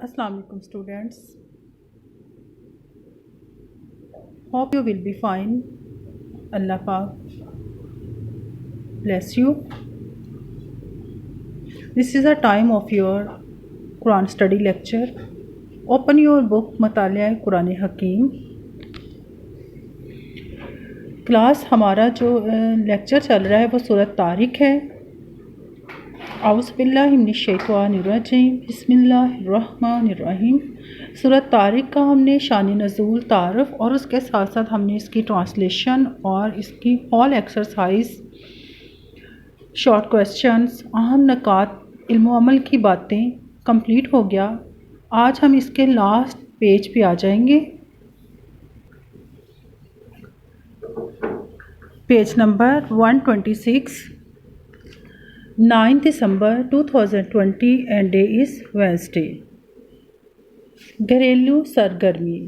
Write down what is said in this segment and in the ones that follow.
Assalamu alaikum students. Hope you will be fine. Allah Pak bless you. This is a time of your Quran study lecture. Open your book Mutali'a Quran Hakim. Class हमारा जो lecture चल रहा है वो सूरत तारिक है। औज़ुबिल्लाहि मिनश्शैतानिर्रजीम बिस्मिल्लाहिर्रहमानिर्रहीम। सूरत तारिक का हमने शान नज़ूल तारफ़ और उसके साथ साथ हमने इसकी ट्रांसलेशन और इसकी ऑल एक्सरसाइज, शॉर्ट क्वेश्चंस, अहम नकात, इल्म अमल की बातें कंप्लीट हो गया। आज हम इसके लास्ट पेज पे आ जाएंगे। Page number 126। 9 December 2020 and day is Wednesday. घरेलू सरगर्मी।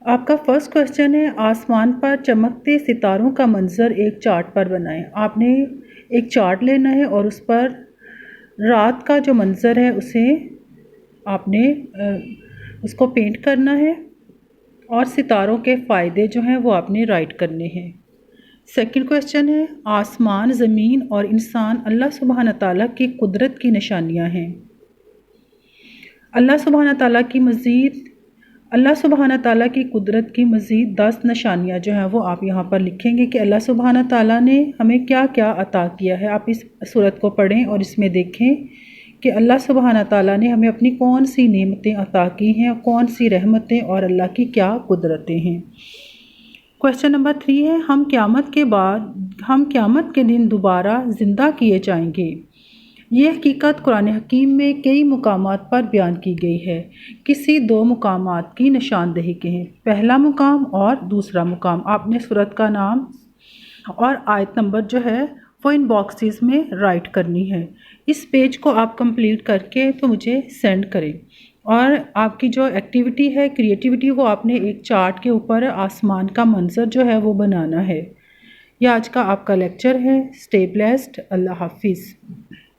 आपका फर्स्ट क्वेश्चन है, आसमान पर चमकते सितारों का मंजर एक चार्ट पर बनाएं। आपने एक चार्ट लेना है और उस पर रात का जो मंजर है उसे आपने उसको पेंट करना है और सितारों के फ़ायदे जो हैं वो आपने राइट करने हैं। सेकंड क्वेश्चन है, आसमान, ज़मीन और इंसान अल्लाह सुब्हान ताला की कुदरत की निशानियां हैं। अल्लाह सुब्हान ताला की कुदरत की मज़ीद 10 निशानियां जो हैं वो आप यहाँ पर लिखेंगे कि अल्लाह सुब्हान ताला ने हमें क्या क्या अता किया है। आप इस सूरत को पढ़ें और इसमें देखें कि अल्लाह सुब्हान ताला ने हमें अपनी कौन सी नेमतें अता की हैं, कौन सी रहमतें और अल्लाह की क्या कुदरतें हैं। क्वेश्चन नंबर 3 है, हम क़यामत के दिन दोबारा ज़िंदा किए जाएंगे। ये हकीकत कुरान हकीम में कई मुकामात पर बयान की गई है। किसी दो मुकामात की निशानदेही करें। पहला मुकाम और दूसरा मुकाम। आपने सूरत का नाम और आयत नंबर जो है वो इन बॉक्सेस में राइट करनी है। इस पेज को आप कंप्लीट करके तो मुझे सेंड करें। और आपकी जो एक्टिविटी है, क्रिएटिविटी, वो आपने एक चार्ट के ऊपर आसमान का मंजर जो है वो बनाना है। यह आज का आपका लेक्चर है। Stay blessed. अल्लाह हाफिज़।